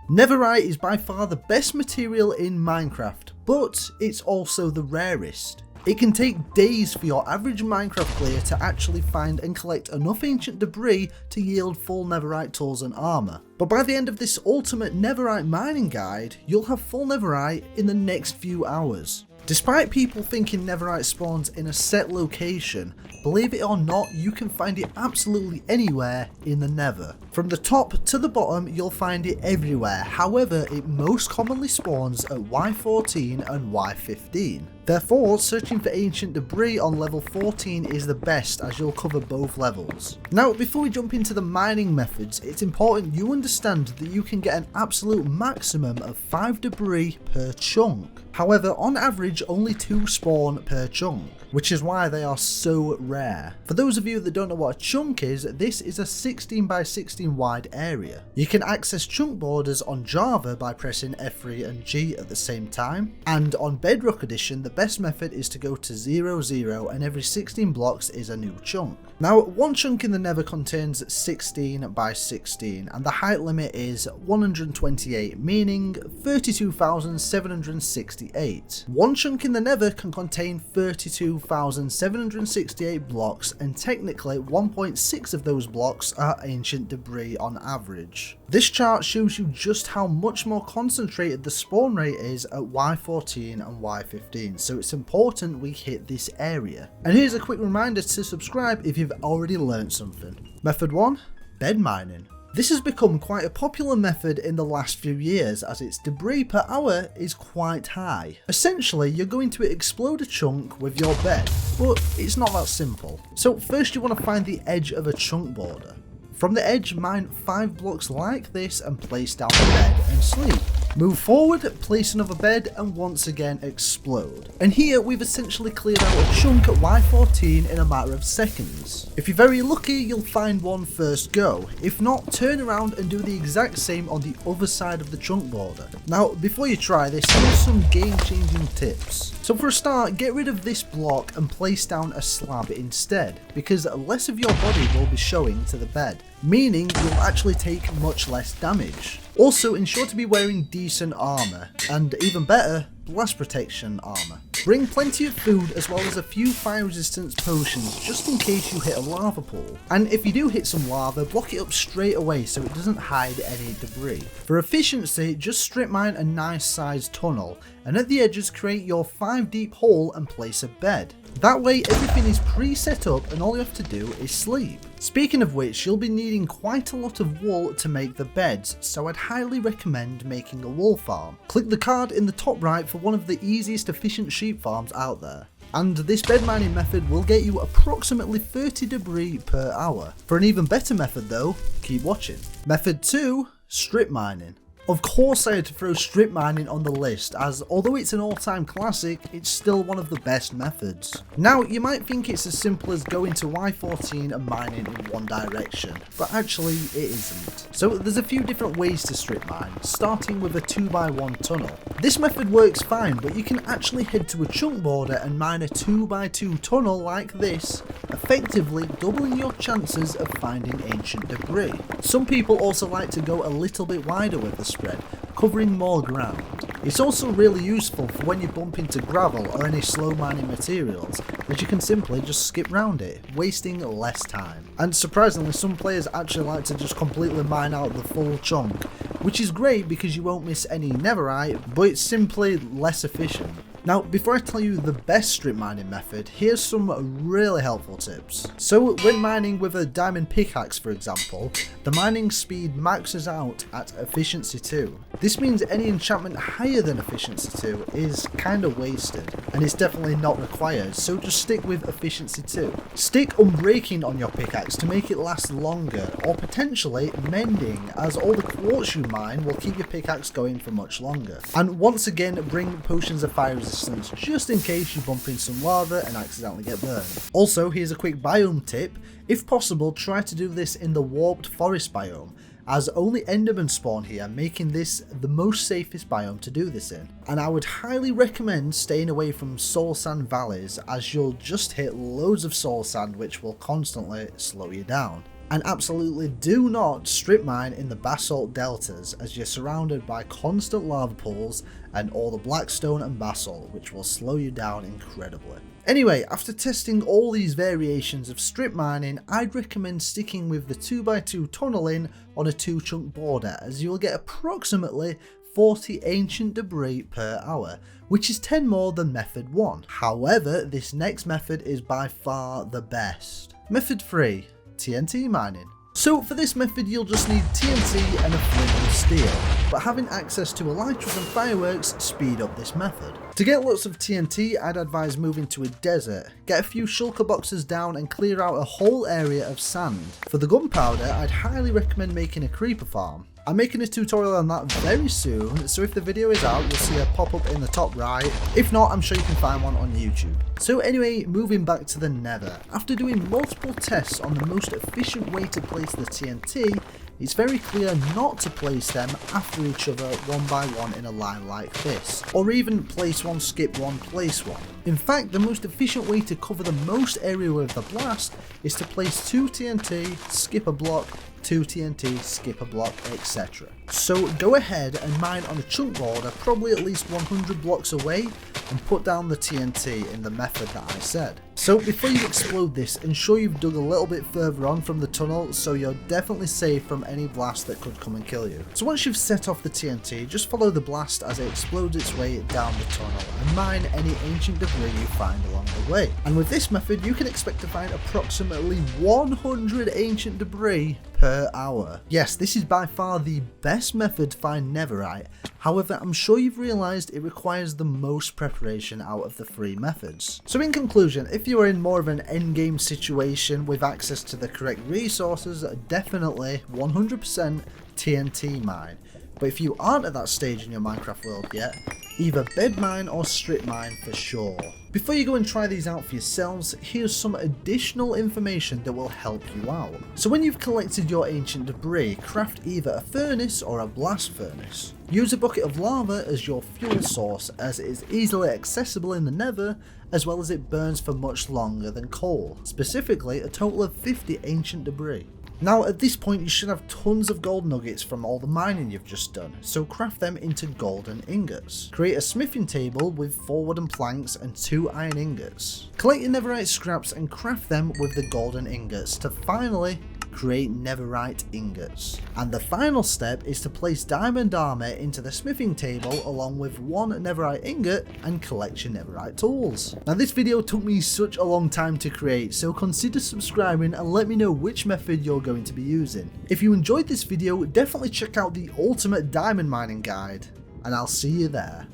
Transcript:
Netherite is by far the best material in Minecraft, but it's also the rarest. It can take days for your average Minecraft player to actually find and collect enough ancient debris to yield full netherite tools and armour. But by the end of this ultimate netherite mining guide, you'll have full netherite in the next few hours. Despite people thinking netherite spawns in a set location, believe it or not, you can find it absolutely anywhere in the nether. From the top to the bottom, you'll find it everywhere. However, it most commonly spawns at Y14 and Y15. Therefore, searching for ancient debris on level 14 is the best, as you'll cover both levels. Now, before we jump into the mining methods, it's important you understand that you can get an absolute maximum of 5 debris per chunk. However, on average, only 2 spawn per chunk, which is why they are so rare. For those of you that don't know what a chunk is, this is a 16 by 16 wide area. You can access chunk borders on Java by pressing F3 and G at the same time, and on Bedrock Edition, the best method is to go to 0, 0, and every 16 blocks is a new chunk. Now, one chunk in the nether contains 16 by 16, and the height limit is 128, meaning 32,768. One chunk in the nether can contain 32,768 blocks, and technically 1.6 of those blocks are ancient debris on average. This chart shows you just how much more concentrated the spawn rate is at Y14 and Y15, so it's important we hit this area. And here's a quick reminder to subscribe if you've already learned something. Method 1. Bed mining. This has become quite a popular method in the last few years, as its debris per hour is quite high. Essentially, you're going to explode a chunk with your bed, but it's not that simple. So first you want to find the edge of a chunk border. From the edge, mine 5 blocks like this and place down the bed and sleep. Move forward, place another bed, and once again explode. And here we've essentially cleared out a chunk at Y14 in a matter of seconds. If you're very lucky, you'll find one first go. If not, turn around and do the exact same on the other side of the chunk border. Now, before you try this, here's some game-changing tips. So for a start, get rid of this block and place down a slab instead, because less of your body will be showing to the bed, meaning you'll actually take much less damage. Also, ensure to be wearing decent armour, and even better, blast protection armour. Bring plenty of food as well as a few fire resistance potions just in case you hit a lava pool. And if you do hit some lava, block it up straight away so it doesn't hide any debris. For efficiency, just strip mine a nice sized tunnel, and at the edges create your 5 deep hole and place a bed. That way everything is pre-set up and all you have to do is sleep. Speaking of which, you'll be needing quite a lot of wool to make the beds, so I'd highly recommend making a wool farm. Click the card in the top right for one of the easiest efficient sheep farms out there. And this bed mining method will get you approximately 30 debris per hour. For an even better method though, keep watching. Method 2, strip mining. Of course I had to throw strip mining on the list, as although it's an all-time classic, it's still one of the best methods. Now, you might think it's as simple as going to Y14 and mining in one direction, but actually it isn't. So there's a few different ways to strip mine, starting with a 2x1 tunnel. This method works fine, but you can actually head to a chunk border and mine a 2x2 tunnel like this, effectively doubling your chances of finding ancient debris. Some people also like to go a little bit wider with the spread, covering more ground. It's also really useful for when you bump into gravel or any slow mining materials, as you can simply just skip round it, wasting less time. And surprisingly, some players actually like to just completely mine out the full chunk, which is great because you won't miss any netherite, but it's simply less efficient. Now, before I tell you the best strip mining method, here's some really helpful tips. So, when mining with a diamond pickaxe, for example, the mining speed maxes out at efficiency 2. This means any enchantment higher than efficiency 2 is kinda wasted, and it's definitely not required, so just stick with efficiency 2. Stick unbreaking on your pickaxe to make it last longer, or potentially mending, as all the quartz you mine will keep your pickaxe going for much longer. And once again, bring potions of fire resistance just in case you bump into some lava and accidentally get burned. Also, here's a quick biome tip. If possible, try to do this in the warped forest biome, as only endermen spawn here, making this the most safest biome to do this in. And I would highly recommend staying away from soul sand valleys, as you'll just hit loads of soul sand which will constantly slow you down. And absolutely do not strip mine in the basalt deltas, as you're surrounded by constant lava pools and all the blackstone and basalt, which will slow you down incredibly. Anyway, after testing all these variations of strip mining, I'd recommend sticking with the 2x2 tunneling on a 2-chunk border, as you'll get approximately 40 ancient debris per hour, which is 10 more than method 1. However, this next method is by far the best. Method 3. TNT mining. So for this method you'll just need TNT and a flint of steel, but having access to elytras and fireworks speed up this method. To get lots of TNT, I'd advise moving to a desert, get a few shulker boxes down and clear out a whole area of sand. For the gunpowder, I'd highly recommend making a creeper farm. I'm making a tutorial on that very soon, so if the video is out you'll see a pop up in the top right. If not, I'm sure you can find one on YouTube. So anyway, moving back to the Nether. After doing multiple tests on the most efficient way to place the TNT, it's very clear not to place them after each other one by one in a line like this, or even place one, skip one, place one. In fact, the most efficient way to cover the most area with the blast is to place 2 TNT, skip a block, 2 TNT, skip a block, etc. So go ahead and mine on a chunk border, probably at least 100 blocks away, and put down the TNT in the method that I said. So before you explode this, ensure you've dug a little bit further on from the tunnel so you're definitely safe from any blast that could come and kill you. So once you've set off the TNT, just follow the blast as it explodes its way down the tunnel and mine any ancient debris you find along the way. And with this method you can expect to find approximately 100 ancient debris per hour. Yes, this is by far the best method to find Netherite. However, I'm sure you've realised it requires the most preparation out of the 3 methods. So in conclusion, if you are in more of an endgame situation with access to the correct resources, definitely 100% TNT mine. But if you aren't at that stage in your Minecraft world yet, either bed mine or strip mine for sure. Before you go and try these out for yourselves, here's some additional information that will help you out. So when you've collected your ancient debris, craft either a furnace or a blast furnace. Use a bucket of lava as your fuel source, as it is easily accessible in the Nether, as well as it burns for much longer than coal, specifically a total of 50 ancient debris. Now at this point you should have tons of gold nuggets from all the mining you've just done, so craft them into golden ingots. Create a smithing table with 4 wooden planks and 2 iron ingots. Collect your netherite scraps and craft them with the golden ingots to finally create netherite ingots. And the final step is to place diamond armour into the smithing table along with 1 netherite ingot and collect your netherite tools. Now this video took me such a long time to create, so consider subscribing and let me know which method you're going to be using. If you enjoyed this video, definitely check out the ultimate diamond mining guide, and I'll see you there.